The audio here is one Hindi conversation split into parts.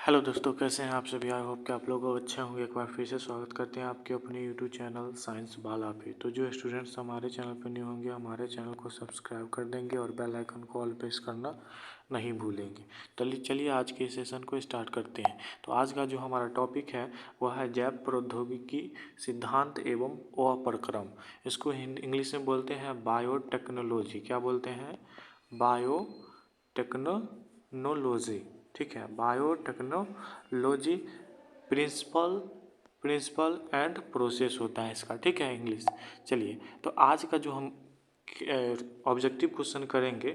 हेलो दोस्तों, कैसे हैं आप सभी। आई होप कि आप लोग अच्छे होंगे। एक बार फिर से स्वागत करते हैं आपके अपने यूट्यूब चैनल साइंस बाला पे। तो जो स्टूडेंट्स हमारे चैनल पर न्यू होंगे, हमारे चैनल को सब्सक्राइब कर देंगे और बेल आइकन को ऑल प्रेस करना नहीं भूलेंगे। चलिए आज के सेशन को स्टार्ट करते हैं। तो आज का जो हमारा टॉपिक है वह है जैव प्रौद्योगिकी सिद्धांत एवं प्रक्रम। इसको इंग्लिश में बोलते हैं बायोटेक्नोलॉजी। क्या बोलते हैं? बायोटेक्नोलॉजी। ठीक है, बायोटेक्नोलॉजी प्रिंसिपल एंड प्रोसेस होता है इसका। ठीक है इंग्लिश। चलिए, तो आज का जो हम ऑब्जेक्टिव क्वेश्चन करेंगे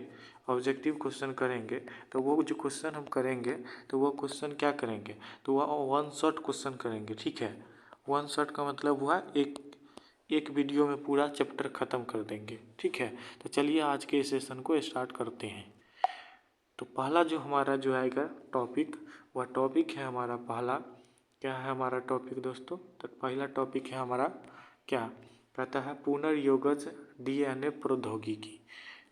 तो वो जो क्वेश्चन हम करेंगे तो वो क्वेश्चन क्या करेंगे, तो वह वन शॉट क्वेश्चन करेंगे। ठीक है, वन शॉट का मतलब हुआ एक वीडियो में पूरा चैप्टर ख़त्म कर देंगे। ठीक है, तो चलिए आज के सेशन को स्टार्ट करते हैं। तो पहला जो हमारा जो आएगा टॉपिक, वह टॉपिक है हमारा पहला। क्या है हमारा टॉपिक दोस्तों? तो पहला टॉपिक है हमारा क्या कहता है, पुनर्योगज डीएनए प्रौद्योगिकी।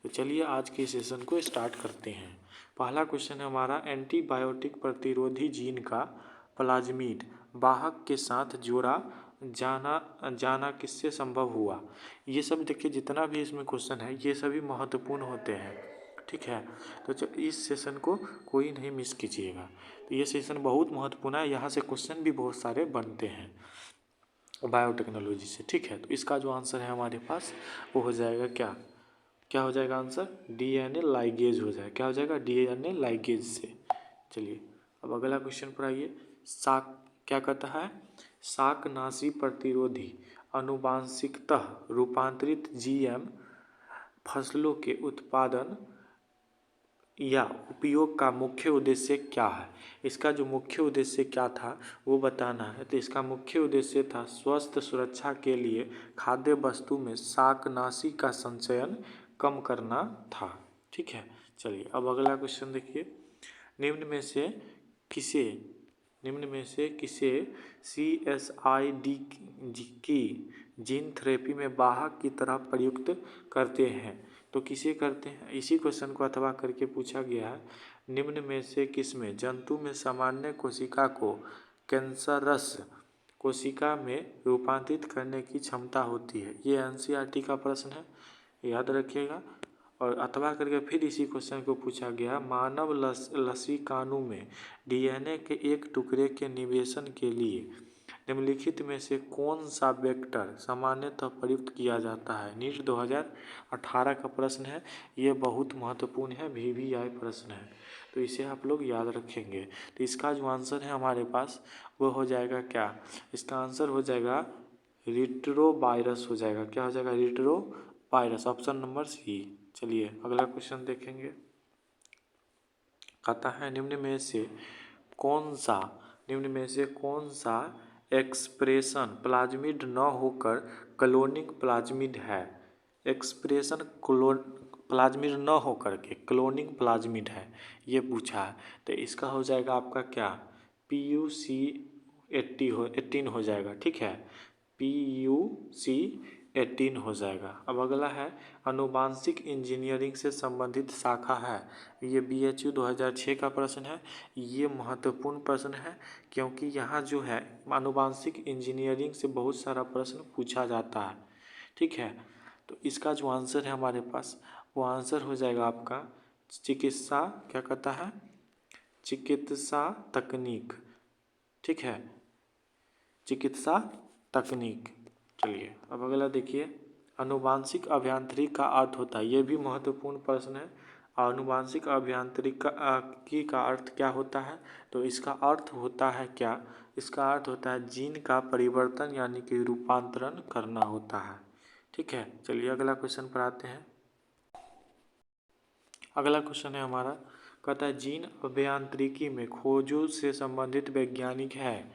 तो चलिए आज के सेशन को स्टार्ट करते हैं। पहला क्वेश्चन है हमारा, एंटीबायोटिक प्रतिरोधी जीन का प्लाज्मिड वाहक के साथ जोड़ा जाना किससे संभव हुआ? ये सब देखिए, जितना भी इसमें क्वेश्चन है ये सभी महत्वपूर्ण होते हैं। ठीक है, तो इस सेशन को कोई नहीं मिस कीजिएगा। तो ये सेशन बहुत महत्वपूर्ण है, यहाँ से क्वेश्चन भी बहुत सारे बनते हैं बायोटेक्नोलॉजी से। ठीक है, तो इसका जो आंसर है हमारे पास वो हो जाएगा क्या हो जाएगा आंसर? डीएनए लाइगेज हो जाएगा। क्या हो जाएगा? डीएनए लाइगेज से। चलिए अब अगला क्वेश्चन पर आइए। शाक क्या कहता है, शाकनाशी प्रतिरोधी अनुवांशिकतः रूपांतरित जीएम फसलों के उत्पादन या उपयोग का मुख्य उद्देश्य क्या है? इसका जो मुख्य उद्देश्य क्या था वो बताना है। तो इसका मुख्य उद्देश्य था स्वास्थ्य सुरक्षा के लिए खाद्य वस्तु में शाकनाशी का संचयन कम करना था। ठीक है, चलिए अब अगला क्वेश्चन देखिए। निम्न में से किसे CSID की जीन थेरेपी में वाहक की तरह प्रयुक्त करते हैं? तो किसे करते हैं, इसी क्वेश्चन को अथवा करके पूछा गया है। निम्न में से किसमें जंतु में सामान्य कोशिका को कैंसरस कोशिका में रूपांतरित करने की क्षमता होती है? ये NCERT का प्रश्न है, याद रखिएगा। और अथवा करके फिर इसी क्वेश्चन को पूछा गया, मानव लसिकानु में डीएनए के एक टुकड़े के निवेशन के लिए निम्नलिखित में से कौन सा वेक्टर सामान्यतः प्रयुक्त किया जाता है? नीट 2018 का प्रश्न है, ये बहुत महत्वपूर्ण है, VVI प्रश्न है, तो इसे आप लोग याद रखेंगे। तो इसका जो आंसर है हमारे पास वो हो जाएगा क्या? इसका आंसर हो जाएगा रिट्रोवायरस हो जाएगा। क्या हो जाएगा? Retrovirus, option number C. चलिए अगला क्वेश्चन देखेंगे। कहता है निम्न में से कौन सा एक्सप्रेशन प्लाज्मिड न होकर क्लोनिंग प्लाज्मिड है? एक्सप्रेशन प्लाज्मिड न होकर के क्लोनिंग प्लाज्मिड है, ये पूछा है। तो इसका हो जाएगा आपका क्या? PUC18 हो जाएगा। ठीक है, PUC18 हो जाएगा। अब अगला है, आनुवांशिक इंजीनियरिंग से संबंधित शाखा है। ये BHU 2006 का प्रश्न है। ये महत्वपूर्ण प्रश्न है क्योंकि यहाँ जो है आनुवांशिक इंजीनियरिंग से बहुत सारा प्रश्न पूछा जाता है। ठीक है, तो इसका जो आंसर है हमारे पास वो आंसर हो जाएगा आपका चिकित्सा, क्या कहता है, चिकित्सा तकनीक। ठीक है, चिकित्सा तकनीक। चलिए अब अगला देखिए, आनुवांशिक अभियांत्रिकी का अर्थ होता है, ये भी महत्वपूर्ण प्रश्न है। आनुवांशिक अभियांत्रिकी का अर्थ क्या होता है? तो इसका अर्थ होता है क्या? इसका अर्थ होता है जीन का परिवर्तन यानी कि रूपांतरण करना होता है। ठीक है, चलिए अगला क्वेश्चन पर आते हैं। अगला क्वेश्चन है हमारा, कहता है जीन अभियांत्रिकी में खोजों से संबंधित वैज्ञानिक है।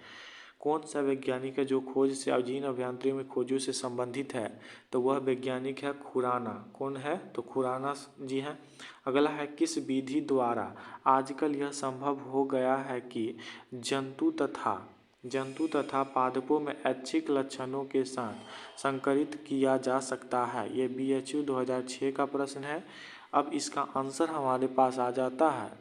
कौन सा वैज्ञानिक है जो खोज से जीन अभियांत्रिकी में खोजों से संबंधित है? तो वह वैज्ञानिक है खुराना। कौन है? तो खुराना जी हैं। अगला है, किस विधि द्वारा आजकल यह संभव हो गया है कि जंतु तथा पादपों में ऐच्छिक लक्षणों के साथ संकरित किया जा सकता है? ये BHU 2006 का प्रश्न है। अब इसका आंसर हमारे पास आ जाता है,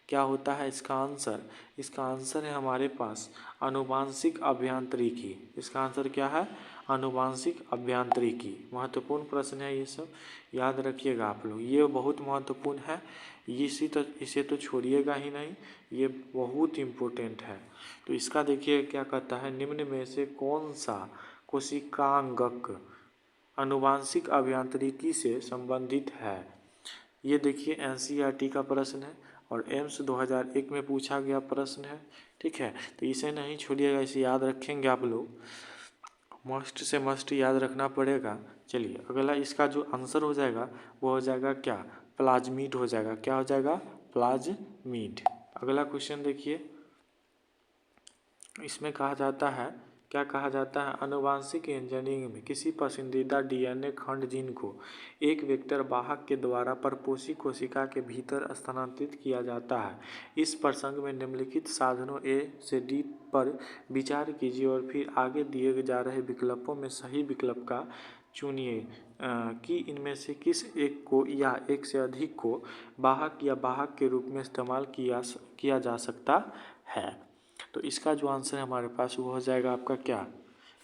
क्या होता है इसका आंसर? इसका आंसर है हमारे पास आनुवांशिक अभियांत्रिकी। इसका आंसर क्या है? आनुवांशिक अभियांत्रिकी। महत्वपूर्ण प्रश्न है, ये सब याद रखिएगा आप लोग, ये बहुत महत्वपूर्ण है। इसे तो छोड़िएगा ही नहीं, ये बहुत इम्पोर्टेंट है। तो इसका देखिए क्या कहता है, निम्न में से कौन सा कोशिकांगक आनुवांशिक अभियांत्रिकी से संबंधित है? ये देखिए एनसीईआरटी का प्रश्न है और एम्स 2001 में पूछा गया प्रश्न है। ठीक है, तो इसे नहीं छोड़िएगा, इसे याद रखेंगे आप लोग, मस्ट से मस्ट याद रखना पड़ेगा। चलिए अगला इसका जो आंसर हो जाएगा वो हो जाएगा क्या? प्लाज्मिड हो जाएगा। क्या हो जाएगा? प्लाज्मिड। अगला क्वेश्चन देखिए, इसमें कहा जाता है, क्या कहा जाता है? आनुवांशिक इंजीनियरिंग में किसी पसंदीदा डीएनए खंड जीन को एक वेक्टर वाहक के द्वारा परपोषी कोशिका के भीतर स्थानांतरित किया जाता है। इस प्रसंग में निम्नलिखित साधनों ए से डी पर विचार कीजिए और फिर आगे दिए जा रहे विकल्पों में सही विकल्प का चुनिए कि इनमें से किस एक को या एक से अधिक को वाहक या वाहक के रूप में इस्तेमाल किया जा सकता है। तो इसका जो आंसर है हमारे पास वो हो जाएगा आपका क्या?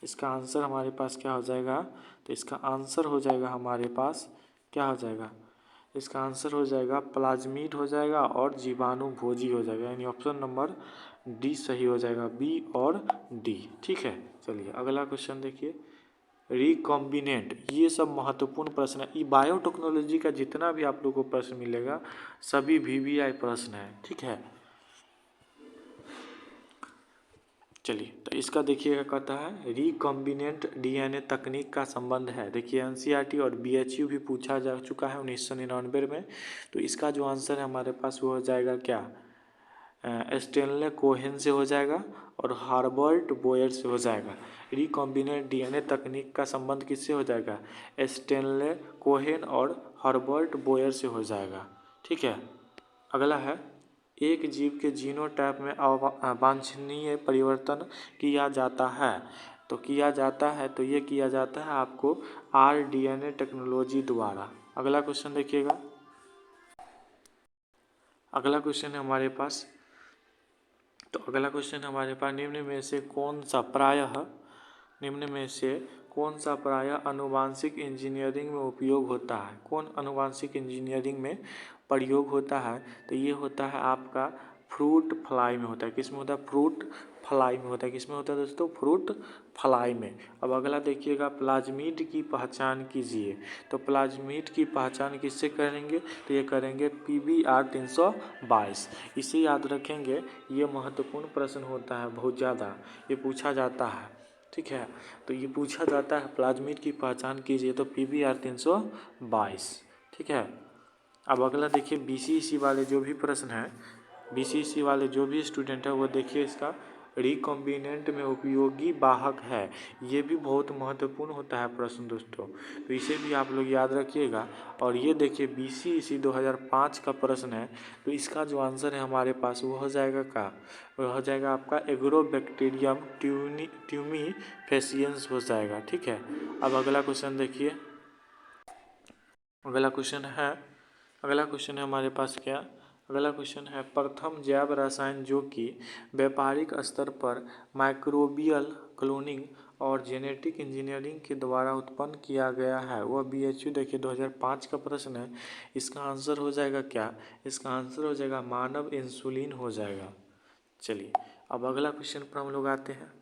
इसका आंसर हमारे पास क्या हो जाएगा? तो इसका आंसर हो जाएगा हमारे पास, क्या हो जाएगा? इसका आंसर हो जाएगा प्लाज्मिड हो जाएगा और जीवाणुभोजी हो जाएगा, यानी ऑप्शन नंबर डी सही हो जाएगा, बी और डी। ठीक है, चलिए अगला क्वेश्चन देखिए, रिकॉम्बिनेंट। ये सब महत्वपूर्ण प्रश्न है, ये बायोटेक्नोलॉजी का जितना भी आप लोग को प्रश्न मिलेगा सभी VVI प्रश्न है। ठीक है, चलिए तो इसका देखिए क्या कहता है, रिकॉम्बिनेंट डीएनए तकनीक का संबंध है। देखिए एनसीईआरटी और बीएचयू भी पूछा जा चुका है 1999 में। तो इसका जो आंसर है हमारे पास वो हो जाएगा क्या? स्टेनले कोहेन से हो जाएगा और हार्बर्ट बोयर से हो जाएगा। रिकॉम्बिनेंट डीएनए तकनीक का संबंध किससे हो जाएगा? स्टेनले कोहेन और हार्बर्ट बोयर से हो जाएगा। ठीक है, अगला है, एक जीव के जीनोटाइप में अवांछनीय परिवर्तन किया जाता है। तो किया जाता है, तो ये किया जाता है आपको rDNA टेक्नोलॉजी द्वारा। अगला क्वेश्चन देखिएगा, अगला क्वेश्चन है हमारे पास, तो अगला क्वेश्चन हमारे पास निम्न में से कौन सा प्रायः आनुवांशिक इंजीनियरिंग में उपयोग होता है? कौन आनुवांशिक इंजीनियरिंग में प्रयोग होता है? तो ये होता है आपका फ्रूट फ्लाई में होता है। किस में होता है? फ्रूट फ्लाई में होता है। किस में होता है दोस्तों? फ्रूट फ्लाई में। अब अगला देखिएगा, प्लाज्मिड की पहचान कीजिए। तो प्लाज्मिड की पहचान किससे करेंगे? तो ये करेंगे PBR 322। इसे याद रखेंगे, ये महत्वपूर्ण प्रश्न होता है, बहुत ज़्यादा ये पूछा जाता है। ठीक है, तो ये पूछा जाता है प्लाज्मिड की पहचान कीजिए, तो PBR 322। ठीक है, अब अगला देखिए, BCEC वाले जो भी प्रश्न हैं, BCEC वाले जो भी स्टूडेंट है वो देखिए, इसका रिकॉम्बिनेंट में उपयोगी वाहक है, ये भी बहुत महत्वपूर्ण होता है प्रश्न दोस्तों, तो इसे भी आप लोग याद रखिएगा। और ये देखिए BCEC 2005 का प्रश्न है, तो इसका जो आंसर है हमारे पास वो हो जाएगा का, वो हो जाएगा आपका एग्रोबैक्टीरियम ट्यूमीफेसियंस हो जाएगा। ठीक है, अब अगला क्वेश्चन देखिए, अगला क्वेश्चन है हमारे पास क्या? अगला क्वेश्चन है, प्रथम जैव रसायन जो कि व्यापारिक स्तर पर माइक्रोबियल क्लोनिंग और जेनेटिक इंजीनियरिंग के द्वारा उत्पन्न किया गया है, वह BHU देखिए 2005 का प्रश्न है। इसका आंसर हो जाएगा क्या? इसका आंसर हो जाएगा मानव इंसुलिन हो जाएगा। चलिए अब अगला क्वेश्चन पर हम लोग आते हैं।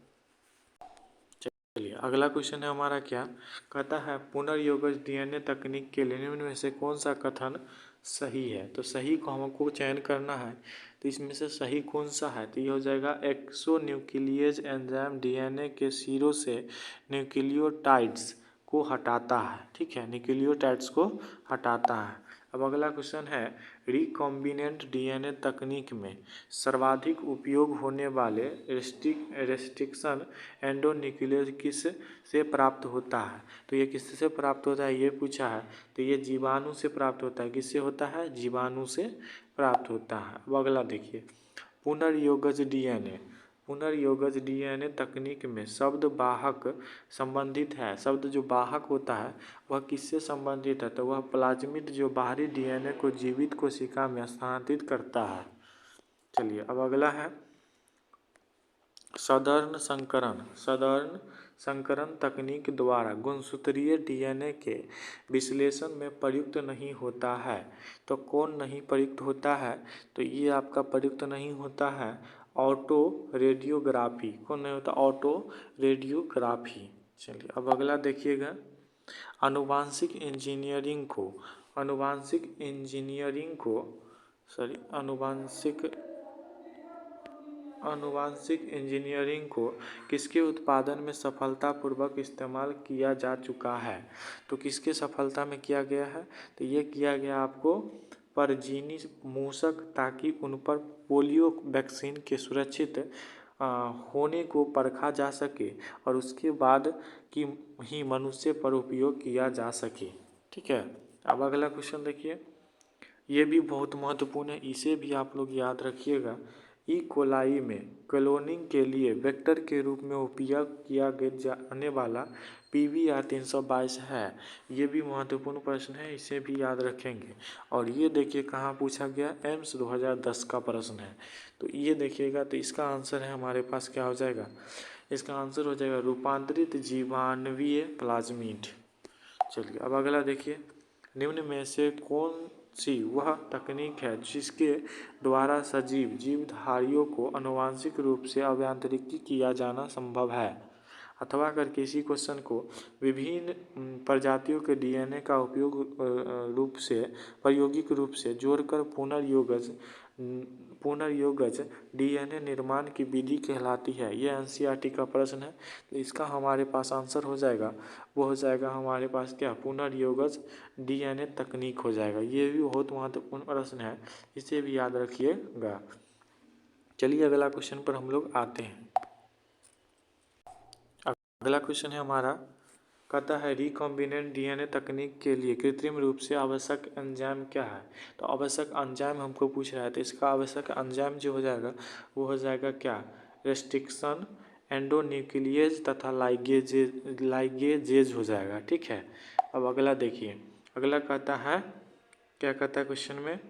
चलिए अगला क्वेश्चन है हमारा क्या? कहता है, पुनर्योगज डीएनए तकनीक के लिए निम्न में से कौन सा कथन सही है? तो सही को हमको चयन करना है, तो इसमें से सही कौन सा है? तो ये हो जाएगा एक्सोन्यूक्लियेज एंजाइम डीएनए के सिरों से न्यूक्लियोटाइड्स को हटाता है। ठीक है, न्यूक्लियोटाइड्स को हटाता है। अब अगला क्वेश्चन है, रिकॉम्बिनेंट डीएनए तकनीक में सर्वाधिक उपयोग होने वाले रेस्ट्रिक्शन एंडोन्यूक्लियस किस से प्राप्त होता है? तो ये किससे प्राप्त होता है ये पूछा है, तो ये जीवाणु से प्राप्त होता है। किससे होता है? जीवाणु से प्राप्त होता है। अब अगला देखिए, पुनर्योगज पुनर्योगज डीएनए तकनीक में शब्द वाहक संबंधित है। शब्द जो वाहक होता है वह किससे संबंधित है, तो वह प्लाज्मिड जो बाहरी डीएनए को जीवित कोशिका में स्थानांतरित करता है। चलिए अब अगला है सदर्न संकरण तकनीक द्वारा गुणसूत्रीय डीएनए के विश्लेषण में प्रयुक्त नहीं होता है। तो कौन नहीं प्रयुक्त होता है, तो ये आपका प्रयुक्त नहीं होता है ऑटो रेडियोग्राफी। कौन नहीं होता, ऑटो रेडियोग्राफी। चलिए अब अगला देखिएगा आनुवांशिक इंजीनियरिंग को किसके उत्पादन में सफलतापूर्वक इस्तेमाल किया जा चुका है। तो किसके सफलता में किया गया है, तो ये किया गया आपको परजीवी मूषक, ताकि उन पर पोलियो वैक्सीन के सुरक्षित होने को परखा जा सके और उसके बाद कि ही मनुष्य पर उपयोग किया जा सके। ठीक है, अब अगला क्वेश्चन देखिए, ये भी बहुत महत्वपूर्ण है, इसे भी आप लोग याद रखिएगा। ई कोलाई में क्लोनिंग के लिए वेक्टर के रूप में उपयोग किया जाने वाला PBR 322 है। ये भी महत्वपूर्ण प्रश्न है, इसे भी याद रखेंगे। और ये देखिए कहाँ पूछा गया, एम्स 2010 का प्रश्न है। तो ये देखिएगा, तो इसका आंसर है हमारे पास क्या हो जाएगा, इसका आंसर हो जाएगा रूपांतरित जीवाणुवीय प्लाज्मिड। चलिए अब अगला देखिए, निम्न में से कौन सी वह तकनीक है जिसके द्वारा सजीव जीवधारियों को आनुवांशिक रूप से अभियांत्रिकी किया जाना संभव है, अथवा कर किसी क्वेश्चन को विभिन्न प्रजातियों के डीएनए का प्रायोगिक रूप से जोड़कर पुनर्योगज डीएनए निर्माण की विधि कहलाती है। यह एनसीईआरटी का प्रश्न है, तो इसका हमारे पास आंसर हो जाएगा, वो हो जाएगा हमारे पास क्या, पुनर्योगज डीएनए तकनीक हो जाएगा। ये भी बहुत महत्वपूर्ण प्रश्न है, इसे भी याद रखिएगा। चलिए अगला क्वेश्चन पर हम लोग आते हैं। अगला क्वेश्चन है हमारा, कहता है रिकॉम्बिनेंट डीएनए तकनीक के लिए कृत्रिम रूप से आवश्यक एंजाइम क्या है। तो आवश्यक एंजाइम हमको पूछ रहा है, तो इसका आवश्यक एंजाइम जो हो जाएगा वो हो जाएगा क्या, रेस्ट्रिक्शन एंडोन्यूक्लियेज तथा लाइगेजेज हो जाएगा। ठीक है, अब अगला देखिए, अगला कहता है, क्या कहता है क्वेश्चन में,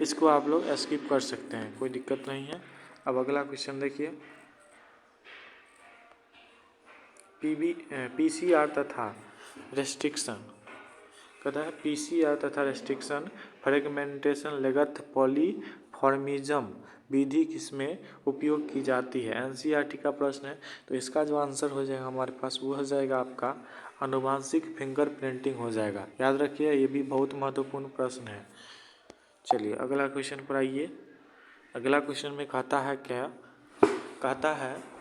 इसको आप लोग स्किप कर सकते हैं, कोई दिक्कत नहीं है। अब अगला क्वेश्चन देखिए, PCR तथा रेस्ट्रिक्शन, कहता है PCR तथा रेस्ट्रिक्शन फ्रेगमेंटेशन लेगथ पॉलीफॉर्मिज्म विधि किसमें उपयोग की जाती है। एनसीईआरटी का प्रश्न है, तो इसका जो आंसर हो जाएगा हमारे पास वो हो जाएगा आपका आनुवांशिक फिंगरप्रिंटिंग हो जाएगा। याद रखिए, ये भी बहुत महत्वपूर्ण प्रश्न है। चलिए अगला क्वेश्चन पर आइए। अगला क्वेश्चन में कहता है क्या, कहता है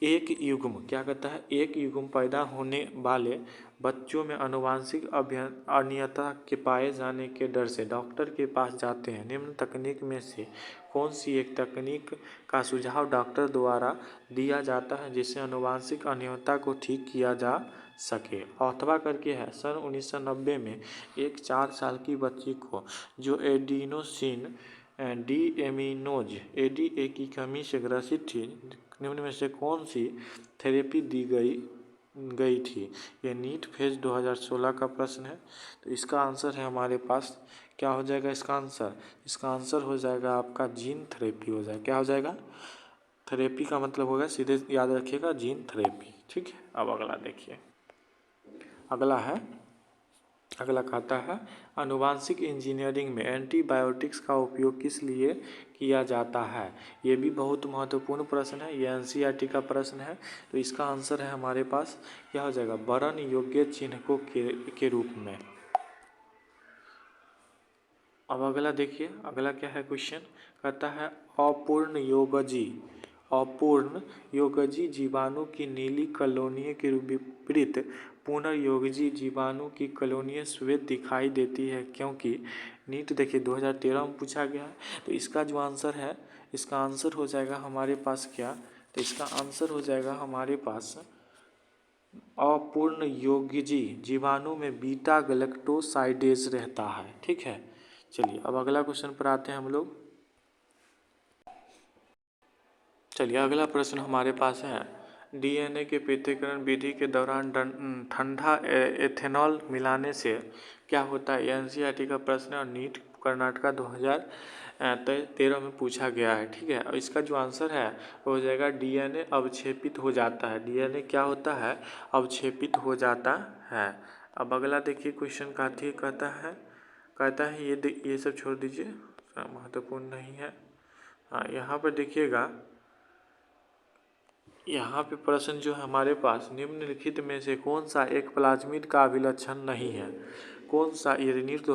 एक युग्म, क्या कहता है, एक युग्म पैदा होने वाले बच्चों में आनुवांशिक अनियमितता के पाए जाने के डर से डॉक्टर के पास जाते हैं। निम्न तकनीक में से कौन सी एक तकनीक का सुझाव डॉक्टर द्वारा दिया जाता है जिससे आनुवांशिक अनियमितता को ठीक किया जा सके। अथवा करके है, सन 1990 में एक 4 साल की बच्ची को जो एडिनोसिन डीएमिनोज ADA की कमी से ग्रसित थी, निम्न में से कौन सी थेरेपी दी गई थी। ये नीट फेज 2016 का प्रश्न है, तो इसका आंसर है हमारे पास, क्या हो जाएगा इसका आंसर, इसका आंसर हो जाएगा आपका जीन थेरेपी हो जाएगा। क्या हो जाएगा, थेरेपी का मतलब होगा, सीधे याद रखिएगा जीन थेरेपी। ठीक है, अब अगला देखिए, अगला है, अगला कहता है आनुवांशिक इंजीनियरिंग में एंटीबायोटिक्स का उपयोग किस लिए किया जाता है। ये भी बहुत महत्वपूर्ण प्रश्न है, ये एनसीईआरटी का प्रश्न है, तो इसका आंसर है हमारे पास क्या हो जाएगा, बरन योग्य चिन्हकों के रूप में। अब अगला देखिए, अगला क्या है क्वेश्चन, कहता है अपूर्ण योगजी जीवाणु की नीली कॉलोनी के विपरीत पुनर्योगजी जीवाणु की कॉलोनी श्वेत दिखाई देती है क्योंकि। नीट देखिए 2013 में पूछा गया है, तो इसका जो आंसर है, इसका आंसर हो जाएगा हमारे पास क्या, तो इसका आंसर हो जाएगा हमारे पास अपूर्ण योगजी जीवाणु में बीटा गैलेक्टोसाइडेज रहता है। ठीक है, चलिए अब अगला क्वेश्चन पर आते हैं हम लोग। चलिए अगला प्रश्न हमारे पास है, डीएनए के पृथक्करण विधि के दौरान ठंडा एथेनॉल मिलाने से क्या होता है। एनसीईआरटी का प्रश्न है और नीट कर्नाटका 2013 में पूछा गया है। ठीक है, और इसका जो आंसर है वो हो जाएगा डीएनए अवक्षेपित हो जाता है। डीएनए क्या होता है, अवक्षेपित हो जाता है। अब अगला देखिए क्वेश्चन कहता है ये सब छोड़ दीजिए, महत्वपूर्ण नहीं है। हाँ, यहाँ पर देखिएगा, यहाँ पे प्रश्न जो है हमारे पास, निम्नलिखित में से कौन सा एक प्लाज्मिड का अभिलक्षण नहीं है। कौन सा, ये नीट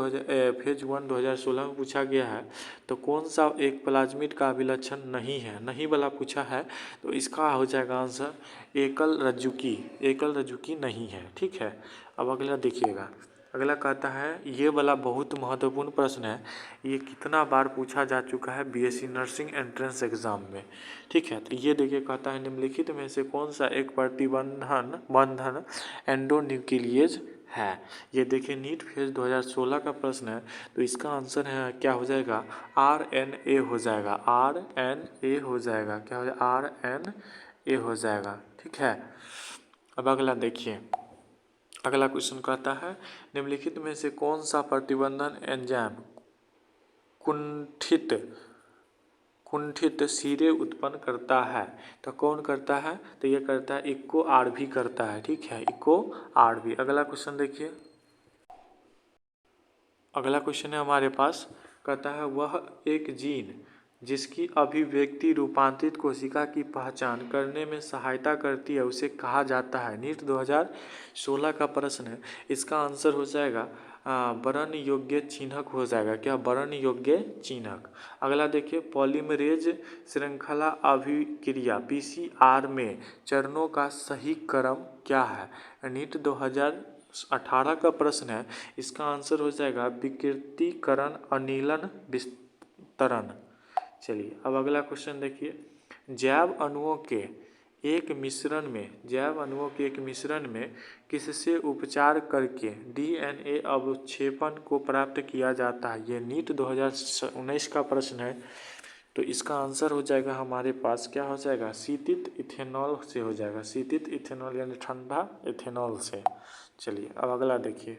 फेज 1 2016 में पूछा गया है, तो कौन सा एक प्लाज्मिड का अभिलक्षण नहीं है, नहीं वाला पूछा है, तो इसका हो जाएगा आंसर एकल रज्जुकी नहीं है। ठीक है, अब अगला देखिएगा, अगला कहता है, ये वाला बहुत महत्वपूर्ण प्रश्न है, ये कितना बार पूछा जा चुका है बीएससी नर्सिंग एंट्रेंस एग्जाम में। ठीक है, तो ये देखिए कहता है, निम्नलिखित में से कौन सा एक बंधन एंडोन्यूक्लियेज है। ये देखिए नीट फेज 2016 का प्रश्न है, तो इसका आंसर है क्या हो जाएगा, RNA हो जाएगा, RNA हो जाएगा, क्या हो जाएगा, RNA हो जाएगा। ठीक है, अब अगला देखिए, अगला क्वेश्चन कहता है, निम्नलिखित में से कौन सा प्रतिबंधन एंजाइम कुंठित सिरे उत्पन्न करता है। तो कौन करता है, तो ये करता है इको आरबी करता है। ठीक है, इको आरबी। अगला क्वेश्चन देखिए, अगला क्वेश्चन है हमारे पास, कहता है, वह एक जीन जिसकी अभिव्यक्ति रूपांतरित कोशिका की पहचान करने में सहायता करती है, उसे कहा जाता है। नीट 2016 का प्रश्न है, इसका आंसर हो जाएगा बरन योग्य चिन्हक हो जाएगा। क्या, बरन योग्य चिन्हक। अगला देखिए, पॉलीमरेज श्रृंखला अभिक्रिया PCR में चरणों का सही क्रम क्या है। नीट 2018 का प्रश्न है, इसका आंसर हो जाएगा विकृतीकरण अनिलन विस्तरण। चलिए, अब अगला क्वेश्चन देखिए, जैव अणुओं के एक मिश्रण में किससे उपचार करके डीएनए अवक्षेपण को प्राप्त किया जाता है। ये नीट 2019 का प्रश्न है, तो इसका आंसर हो जाएगा हमारे पास, क्या हो जाएगा, शीतित इथेनॉल से हो जाएगा, शीतित इथेनॉल यानी ठंडा इथेनॉल से। चलिए, अब अगला देखिए,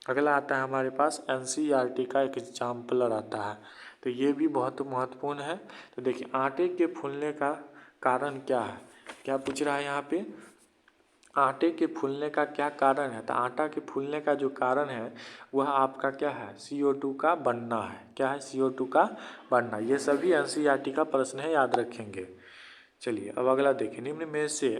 अगला आता है हमारे पास एनसीईआरटी का एक एग्जाम्पलर आता है, तो ये भी बहुत महत्वपूर्ण है। तो देखिए, आटे के फूलने का कारण क्या है। क्या पूछ रहा है यहाँ पे, आटे के फूलने का क्या कारण है। तो आटा के फूलने का जो कारण है वह आपका क्या है, CO2 का बनना है। क्या है, CO2 का बनना। ये सभी एनसीईआरटी का प्रश्न है, याद रखेंगे। चलिए, अब अगला देखिए, निम्न में से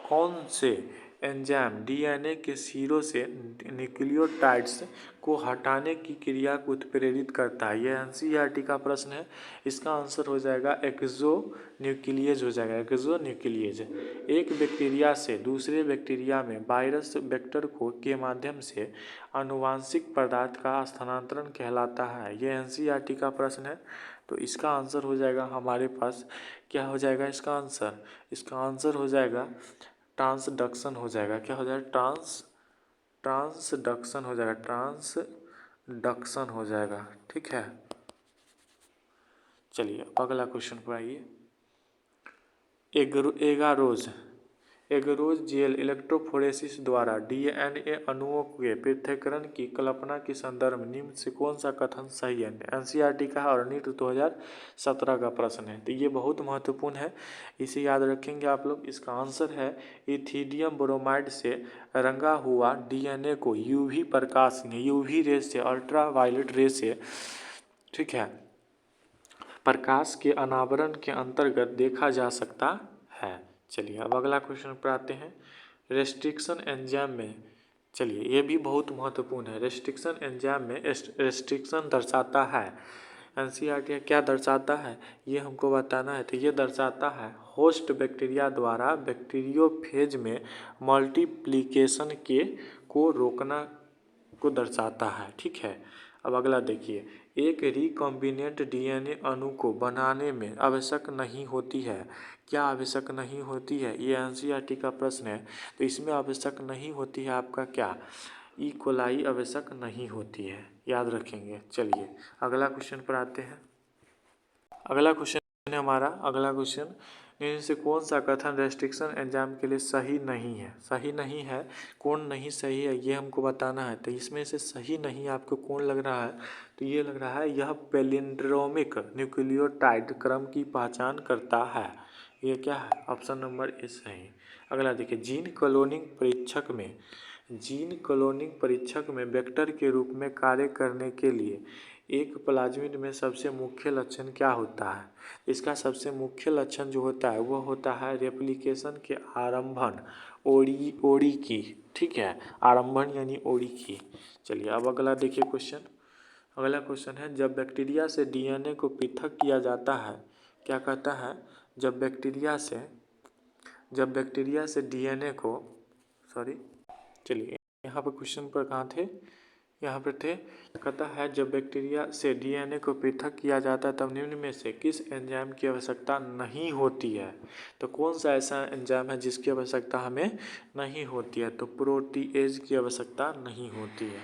कौन से एंजाइम डीएनए के सिरों से न्यूक्लियोटाइड्स को हटाने की क्रिया को उत्प्रेरित करता है। यह एनसीईआरटी का प्रश्न है, इसका आंसर हो जाएगा एक्सोन्यूक्लियेज हो जाएगा, एक्सोन्यूक्लियेज। एक बैक्टीरिया से दूसरे बैक्टीरिया में वायरस वेक्टर के माध्यम से आनुवांशिक पदार्थ का स्थानांतरण कहलाता है। यह एनसीईआरटी का प्रश्न है, तो इसका आंसर हो जाएगा हमारे पास, क्या हो जाएगा इसका आंसर हो जाएगा ट्रांसडक्शन हो जाएगा। क्या हो जाएगा, ट्रांसडक्शन हो जाएगा, ट्रांसडक्शन हो जाएगा। ठीक है, चलिए अगला क्वेश्चन पर आइए, एगरोज जेल इलेक्ट्रोफोरेसिस द्वारा डीएनए अणुओं के पृथक्करण की कल्पना के संदर्भ में निम्न से कौन सा कथन सही है। एनसीईआरटी का और नीट 2017 का प्रश्न है, तो ये बहुत महत्वपूर्ण है, इसे याद रखेंगे आप लोग। इसका आंसर है, इथिडियम ब्रोमाइड से रंगा हुआ डीएनए को यूवी प्रकाश ने, यूवी रे से, अल्ट्रावायलेट रे से, ठीक है, प्रकाश के अनावरण के अंतर्गत देखा जा सकता है। चलिए, अब अगला क्वेश्चन पर आते हैं, रेस्ट्रिक्शन एंजाइम में। चलिए, ये भी बहुत महत्वपूर्ण है। रेस्ट्रिक्शन एंजाइम में रेस्ट्रिक्शन दर्शाता है, एनसीईआरटी क्या दर्शाता है, ये हमको बताना है। तो ये दर्शाता है होस्ट बैक्टीरिया द्वारा बैक्टीरियोफेज में मल्टीप्लिकेशन को रोकना को दर्शाता है। ठीक है, अब अगला देखिए, एक रिकॉम्बिनेंट डीएनए अणु को बनाने में आवश्यक नहीं होती है। क्या आवश्यक नहीं होती है, ये एनसीईआरटी का प्रश्न है, तो इसमें आवश्यक नहीं होती है आपका क्या, ई कोलाई आवश्यक नहीं होती है, याद रखेंगे। चलिए, अगला क्वेश्चन पर आते हैं। अगला क्वेश्चन है हमारा, अगला क्वेश्चन इनमें से कौन सा कथन रेस्ट्रिक्शन एंजाइम के लिए सही नहीं है? सही नहीं है, कौन नहीं सही है ये हमको बताना है। तो इसमें से सही नहीं आपको कौन लग रहा है? तो ये लग रहा है यह पैलिंड्रोमिक न्यूक्लियोटाइड क्रम की पहचान करता है। ये क्या है? ऑप्शन नंबर ए सही। अगला देखिए, जीन क्लोनिंग परीक्षक में वेक्टर के रूप में कार्य करने के लिए एक प्लाज्मिड में सबसे मुख्य लक्षण क्या होता है? इसका सबसे मुख्य लक्षण जो होता है वो होता है रेप्लिकेशन के आरंभन, ओड़ी की, ठीक है, आरंभन यानी ओड़ी की। चलिए अब अगला देखिए क्वेश्चन। अगला क्वेश्चन है, जब बैक्टीरिया से डीएनए को पृथक किया जाता है, क्या कहता है? जब बैक्टीरिया से डीएनए को, सॉरी, चलिए यहाँ पर क्वेश्चन पर कहाँ थे? यहाँ पर थे। कहता है जब बैक्टीरिया से डीएनए को पृथक किया जाता है तब निम्न में से किस एंजाइम की आवश्यकता नहीं होती है? तो कौन सा ऐसा एंजाइम है जिसकी आवश्यकता हमें नहीं होती है? तो प्रोटीएज की आवश्यकता नहीं होती है।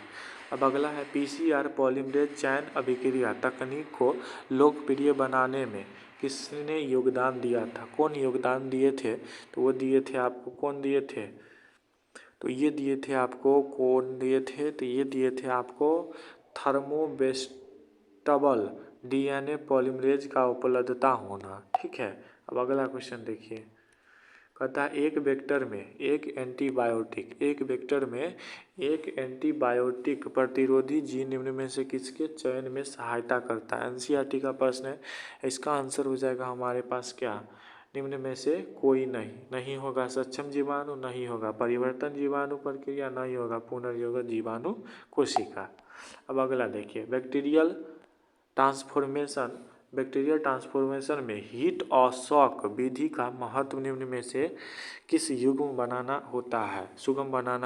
अब अगला है, पीसीआर पॉलीमरेज चैन अभिक्रिया तकनीक को लोकप्रिय बनाने में किसने योगदान दिया था? कौन योगदान दिए थे? तो वो दिए थे आपको, कौन दिए थे? तो ये दिए थे आपको, कौन दिए थे? तो ये दिए थे आपको थर्मोवेस्टेबल डीएनए पॉलीमरेज का उपलब्धता होना, ठीक है। अब अगला क्वेश्चन देखिए, कहता है एक वेक्टर में एक एंटीबायोटिक प्रतिरोधी जीन निम्न में से किसके चयन में सहायता करता है? एनसीईआरटी का प्रश्न है। इसका आंसर हो जाएगा हमारे पास क्या? निम्न में से कोई नहीं होगा सक्षम जीवाणु, नहीं होगा परिवर्तन जीवाणु प्रक्रिया, नहीं होगा पुनर्योगज जीवाणु कोशिका। अब अगला देखिए, बैक्टीरियल ट्रांसफॉर्मेशन में हीट और शॉक विधि का महत्व निम्न में से किस सुगम बनाना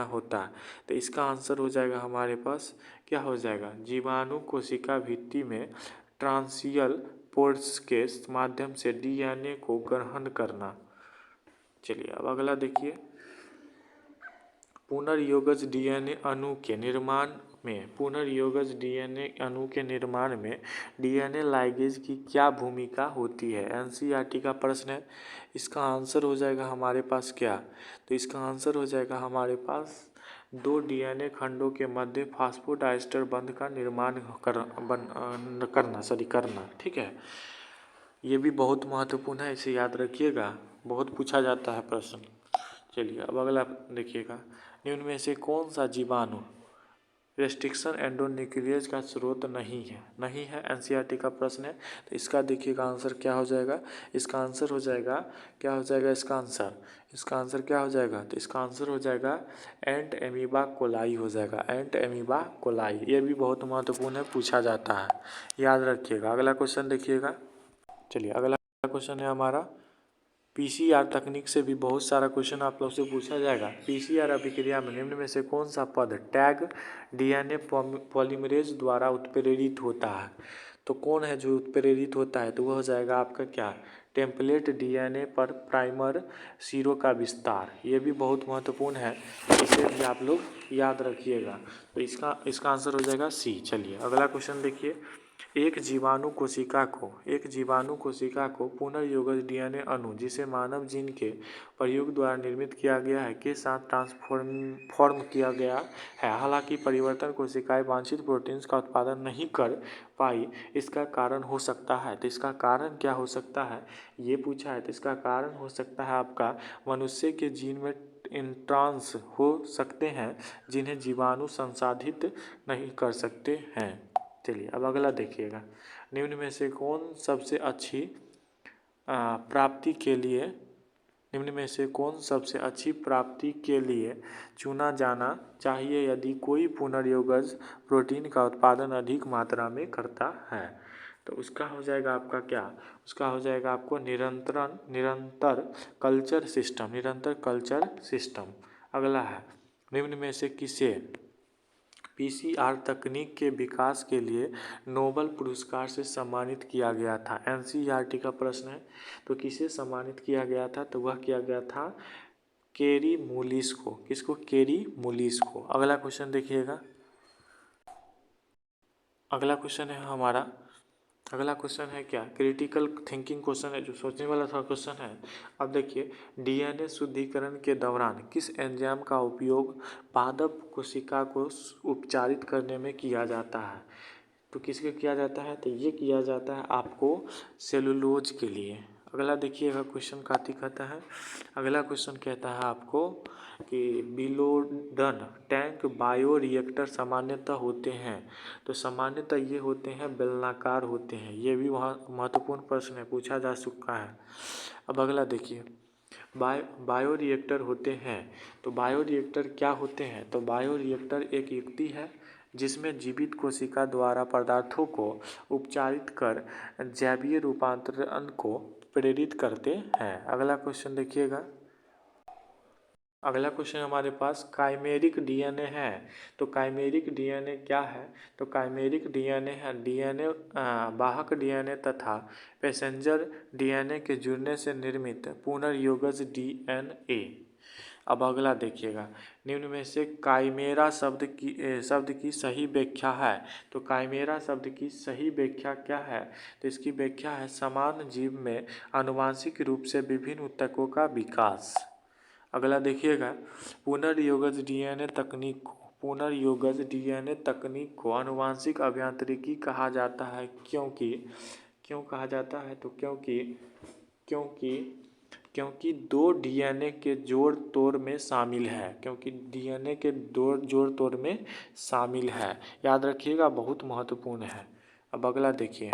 होता है? तो इसका आंसर हो जाएगा हमारे पास, क्या हो जाएगा? जीवाणु कोशिका भित्ति में ट्रांसियल पोर्स के माध्यम से डीएनए को ग्रहण करना। चलिए अब अगला देखिए, पुनर्योगज डीएनए अणु के निर्माण में डीएनए लाइगेज की क्या भूमिका होती है? एनसीईआरटी का प्रश्न है। इसका आंसर हो जाएगा हमारे पास क्या? तो इसका आंसर हो जाएगा हमारे पास दो डीएनए खंडों के मध्य फास्फोडाइस्टर बंध का निर्माण करना, ठीक है। ये भी बहुत महत्वपूर्ण है, इसे याद रखिएगा, बहुत पूछा जाता है प्रश्न। चलिए अब अगला देखिएगा, निम्न में से कौन सा जीवाणु रेस्ट्रिक्शन एंडोन्यूक्लियस का स्रोत नहीं है? एनसीईआरटी का प्रश्न है। तो इसका देखिएगा आंसर क्या हो जाएगा? इसका आंसर हो जाएगा, क्या हो जाएगा इसका आंसर क्या हो जाएगा? तो इसका आंसर हो जाएगा एंट एमीबा कोलाई हो जाएगा, एंट एमीबा कोलाई। ये भी बहुत महत्वपूर्ण है, पूछा जाता है, याद रखिएगा। अगला क्वेश्चन देखिएगा। चलिए अगला क्वेश्चन है हमारा, पीसीआर तकनीक से भी बहुत सारा क्वेश्चन आप लोग से पूछा जाएगा। पीसीआर अभिक्रिया में निम्न में से कौन सा पद टैग डीएनए पॉलीमरेज द्वारा उत्प्रेरित होता है? तो कौन है जो उत्प्रेरित होता है? तो वह हो जाएगा आपका क्या? टेम्पलेट डीएनए पर प्राइमर सिरों का विस्तार। ये भी बहुत महत्वपूर्ण है, इसे भी आप लोग याद रखिएगा। तो इसका आंसर हो जाएगा सी। चलिए अगला क्वेश्चन देखिए, एक जीवाणु कोशिका को पुनर्योगज डीएनए अणु जिसे मानव जीन के प्रयोग द्वारा निर्मित किया गया है के साथ ट्रांसफॉर्म किया गया है। हालांकि परिवर्तन कोशिकाएं वांछित प्रोटीन्स का उत्पादन नहीं कर पाई, इसका कारण हो सकता है। तो इसका कारण क्या हो सकता है ये पूछा है। तो इसका कारण हो सकता है आपका मनुष्य के जीन में इंट्रांस हो सकते हैं जिन्हें जीवाणु संसाधित नहीं कर सकते हैं। चलिए अब अगला देखिएगा, निम्न में से कौन सबसे अच्छी प्राप्ति के लिए चुना जाना चाहिए यदि कोई पुनर्योगज प्रोटीन का उत्पादन अधिक मात्रा में करता है? तो उसका हो जाएगा आपका क्या? उसका हो जाएगा आपको निरंतर कल्चर सिस्टम। अगला है, निम्न में से किसे पीसीआर तकनीक के विकास के लिए नोबेल पुरस्कार से सम्मानित किया गया था? एनसीईआरटी का प्रश्न है। तो किसे सम्मानित किया गया था? तो वह किया गया था केरी मूलिस को। किसको? केरी मूलिस को। अगला क्वेश्चन देखिएगा, अगला क्वेश्चन है हमारा, अगला क्वेश्चन है क्या, क्रिटिकल थिंकिंग क्वेश्चन है, जो सोचने वाला था क्वेश्चन है। अब देखिए, डीएनए शुद्धिकरण के दौरान किस एंजाइम का उपयोग पादप कोशिका को उपचारित करने में किया जाता है। तो किसके किया जाता है, तो ये किया जाता है आपको सेलुलोज के लिए। अगला देखिएगा क्वेश्चन कार्तिक कहता है, अगला क्वेश्चन कहता है आपको कि बिलोडन टैंक बायोरिएक्टर सामान्यतः होते हैं। तो सामान्यतः ये होते हैं बेलनाकार होते हैं। ये भी वहाँ महत्वपूर्ण प्रश्न है, पूछा जा चुका है। अब अगला देखिए, बायोरिएक्टर होते हैं। तो बायोरिएक्टर क्या होते हैं, तो बायोरिएक्टर एक युक्ति है जिसमें जीवित कोशिका द्वारा पदार्थों को उपचारित कर जैवीय रूपांतरण को प्रेरित करते हैं। अगला क्वेश्चन देखिएगा, अगला क्वेश्चन हमारे पास काइमेरिक डीएनए है। तो काइमेरिक डीएनए क्या है, तो काइमेरिक डीएनए है डीएनए वाहक डीएनए तथा पैसेंजर डीएनए के जुड़ने से निर्मित पुनर्योगज डीएनए। अब अगला देखिएगा, निम्न में से काइमेरा शब्द की सही व्याख्या है। तो काइमेरा शब्द की सही व्याख्या क्या है, तो इसकी व्याख्या है समान जीव में आनुवांशिक रूप से विभिन्न ऊतकों का विकास। अगला देखिएगा, पुनर्योगज डीएनए तकनीक को आनुवांशिक अभियांत्रिकी कहा जाता है। क्यों कहा जाता है, तो क्योंकि दो डीएनए के जोड़ तोड़ में शामिल है। क्योंकि डीएनए के दो जोड़ तोड़ में शामिल है, याद रखिएगा, बहुत महत्वपूर्ण है। अब अगला देखिए,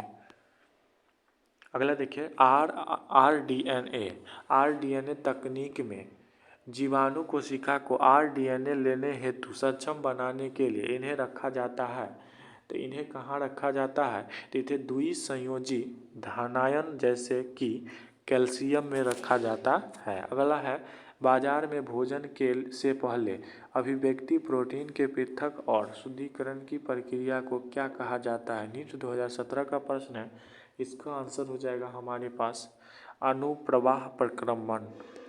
आर डीएनए तकनीक में जीवाणु कोशिका को आरडीएनए लेने हेतु सक्षम बनाने के लिए इन्हें रखा जाता है। तो इन्हें कहाँ रखा जाता है, तो इन्हें द्विसंयोजी धनायन जैसे कि कैल्शियम में रखा जाता है। अगला है, बाजार में भोजन के से पहले अभिव्यक्ति प्रोटीन के पृथक और शुद्धिकरण की प्रक्रिया को क्या कहा जाता है। नीट 2017 का प्रश्न है, इसका आंसर हो जाएगा हमारे पास अनुप्रवाह प्रक्रमण।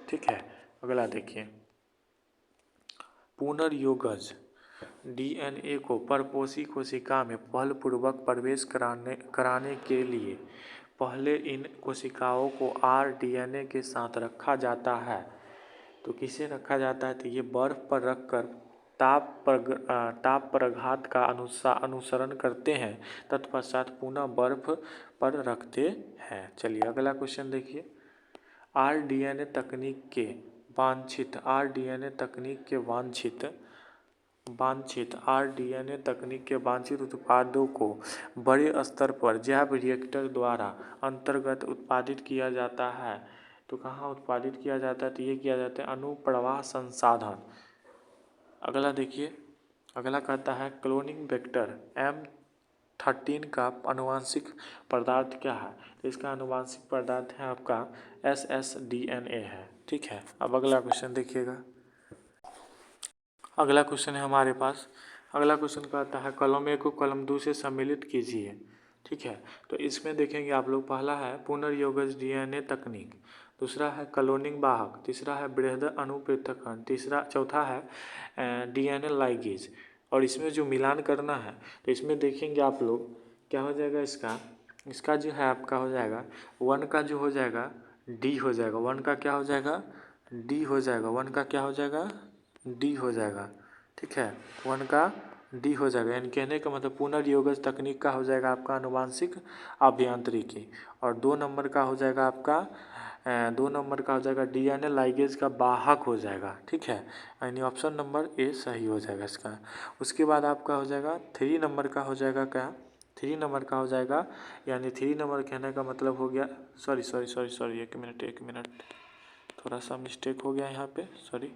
ठीक है। अगला देखिए, पुनर्योगज डीएनए को परपोषी कोशिका में बलपूर्वक प्रवेश कराने के लिए पहले इन कोशिकाओं को आरडीएनए के साथ रखा जाता है। तो किसे रखा जाता है, तो ये बर्फ पर रखकर ताप प्रघात का अनुसरण करते हैं, तत्पश्चात पुनः बर्फ पर रखते हैं। चलिए अगला क्वेश्चन देखिए, आरडीएनए तकनीक के वांछित उत्पादों को बड़े स्तर पर जैव रिएक्टर द्वारा अंतर्गत उत्पादित किया जाता है। तो कहाँ उत्पादित किया जाता है, तो ये किया जाता है अनुप्रवाह संसाधन। अगला देखिए, अगला कहता है क्लोनिंग वेक्टर M13 का आनुवांशिक पदार्थ क्या है। तो इसका आनुवांशिक पदार्थ है आपका SSDNA है। ठीक है। अब अगला क्वेश्चन देखिएगा, अगला क्वेश्चन है हमारे पास, अगला क्वेश्चन कहता है कलम 1 को कलम 2 से सम्मिलित कीजिए। ठीक है। तो इसमें देखेंगे आप लोग, पहला है पुनर्योगज डीएनए तकनीक, दूसरा है क्लोनिंग वाहक, तीसरा है बृहद अणुपृथक्करण, चौथा है डीएनए लाइगेज। और इसमें जो मिलान करना है, तो इसमें देखेंगे आप लोग क्या हो जाएगा, इसका जो है आपका हो जाएगा 1 का जो हो जाएगा डी हो जाएगा, 1 का क्या हो जाएगा डी हो जाएगा, 1 का क्या हो जाएगा डी हो जाएगा। ठीक है, 1 का डी हो जाएगा। यानी कहने का मतलब पुनर्योगज तकनीक का हो जाएगा आपका आनुवांशिक अभियांत्रिकी। और 2 नंबर का हो जाएगा आपका 2 नंबर का हो जाएगा डीएनए लाइगेज का वाहक हो जाएगा। ठीक है, यानी ऑप्शन नंबर ए सही हो जाएगा इसका। उसके बाद आपका हो जाएगा 3 नंबर का हो जाएगा क्या, 3 नंबर का हो जाएगा, यानी 3 नंबर कहने का मतलब हो गया, सॉरी 1 मिनट थोड़ा सा मिस्टेक हो गया यहाँ पे, सॉरी।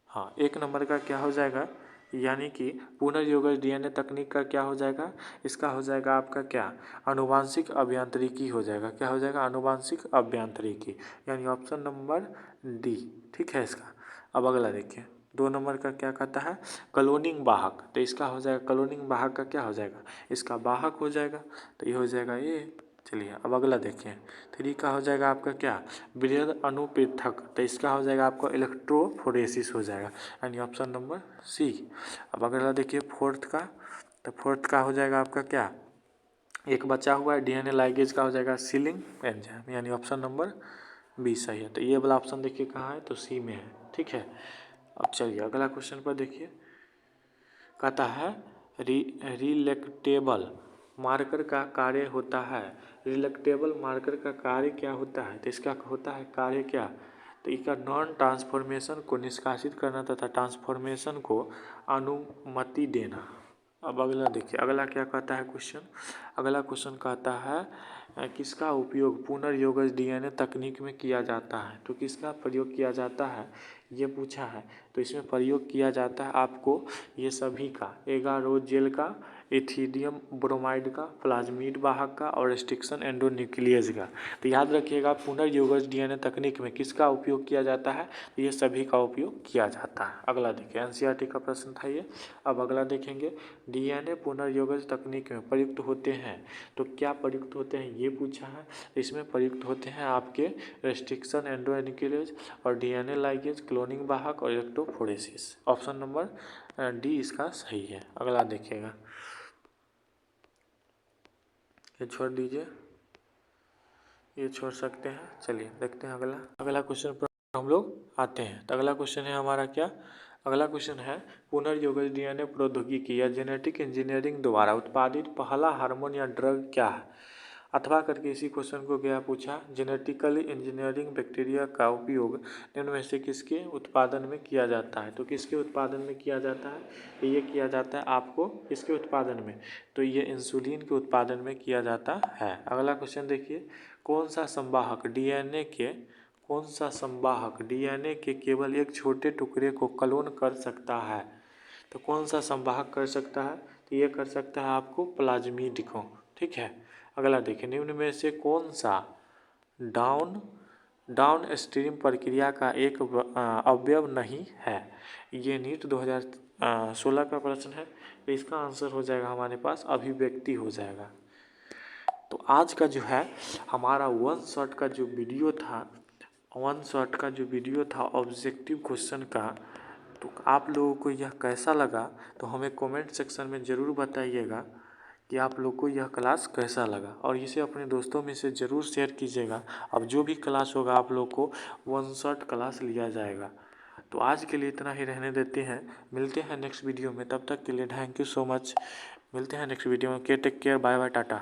हाँ, 1 नंबर का क्या हो जाएगा, यानी कि पुनर्योगज डीएनए तकनीक का क्या हो जाएगा, इसका हो जाएगा आपका क्या आनुवांशिक अभियांत्रिकी हो जाएगा। क्या हो जाएगा, आनुवांशिक अभियांत्रिकी, यानी ऑप्शन नंबर डी। ठीक है इसका। अब अगला देखिए, 2 नंबर का क्या कहता है क्लोनिंग वाहक। तो इसका हो जाएगा क्लोनिंग वाहक का क्या हो जाएगा, इसका वाहक हो जाएगा। तो ये हो जाएगा ये। चलिए अब अगला देखिए, 3 का हो जाएगा आपका क्या बृहद अणुपृथक। तो इसका हो जाएगा आपका इलेक्ट्रोफोरेसिस हो जाएगा, यानी ऑप्शन नंबर सी। अब अगला देखिए 4th का, तो 4th का हो जाएगा आपका क्या एक बचा हुआ है डीएनए लाइगेज का हो जाएगा सीलिंग एंजाइम, यानी ऑप्शन नंबर बी सही है। तो ये वाला ऑप्शन देखिए कहाँ है, तो सी में है, ठीक है। अब चलिए अगला क्वेश्चन पर देखिए, कहता है रिलेक्टेबल मार्कर का कार्य होता है। रिलेक्टेबल मार्कर का कार्य क्या होता है, तो इसका होता है कार्य क्या, तो इसका नॉन ट्रांसफॉर्मेशन को निष्कासित करना तथा ट्रांसफॉर्मेशन को अनुमति देना। अब अगला देखिए, अगला क्या कहता है क्वेश्चन, अगला क्वेश्चन कहता है किसका उपयोग पुनर्योगज डीएनए तकनीक में किया जाता है। तो किसका प्रयोग किया जाता है ये पूछा है। तो इसमें प्रयोग किया जाता है आपको ये सभी का, एगारोजेल का, एथिडियम ब्रोमाइड का, प्लाज्मिड वाहक का और रेस्ट्रिक्शन एंडोन्यूक्लियस का। तो याद रखिएगा पुनर्योगज डीएनए तकनीक में किसका उपयोग किया जाता है, तो ये सभी का उपयोग किया जाता है। अगला देखिए, एनसीईआरटी का प्रश्न था ये। अब अगला देखेंगे, डीएनए पुनर्योगज तकनीक में प्रयुक्त होते हैं, तो क्या प्रयुक्त होते हैं ये पूछा है। इसमें प्रयुक्त होते हैं आपके रेस्ट्रिक्शन एंडोन्यूक्लियस और डीएनए लाइगेज, क्लोनिंग वाहक और इलेक्ट्रोफोरेसिस। ऑप्शन नंबर डी इसका सही है। अगला देखिएगा, ये छोड़ दीजिए, ये छोड़ सकते हैं। चलिए देखते हैं अगला क्वेश्चन पर हम लोग आते हैं। तो अगला क्वेश्चन है हमारा क्या, अगला क्वेश्चन है पुनर्योगज डीएनए प्रौद्योगिकी या जेनेटिक इंजीनियरिंग द्वारा उत्पादित पहला हार्मोन या ड्रग क्या है। अथवा करके इसी क्वेश्चन को गया पूछा, जेनेटिकली इंजीनियरिंग बैक्टीरिया का उपयोग निम्न में से किसके उत्पादन में किया जाता है। तो किसके उत्पादन में किया जाता है, तो ये किया जाता है आपको किसके उत्पादन में, तो ये इंसुलिन के उत्पादन में किया जाता है। अगला क्वेश्चन देखिए, कौन सा संवाहक डीएनए के केवल एक छोटे टुकड़े को क्लोन कर सकता है। तो कौन सा संवाहक कर सकता है, तो ये कर सकता है आपको प्लाज्मिड को, ठीक है। अगला देखिए, निम्न में से कौन सा डाउन स्ट्रीम प्रक्रिया का एक अवयव नहीं है। ये नीट 2016 का प्रश्न है। तो इसका आंसर हो जाएगा हमारे पास अभिव्यक्ति हो जाएगा। तो आज का जो है हमारा वन शॉट का जो वीडियो था ऑब्जेक्टिव क्वेश्चन का, तो आप लोगों को यह कैसा लगा, तो हमें कमेंट सेक्शन में ज़रूर बताइएगा कि आप लोग को यह क्लास कैसा लगा, और इसे अपने दोस्तों में से ज़रूर शेयर कीजिएगा। अब जो भी क्लास होगा आप लोग को वन शॉट क्लास लिया जाएगा। तो आज के लिए इतना ही रहने देते हैं, मिलते हैं नेक्स्ट वीडियो में। तब तक के लिए थैंक यू सो मच। मिलते हैं नेक्स्ट वीडियो में। Take care, bye bye, Tata.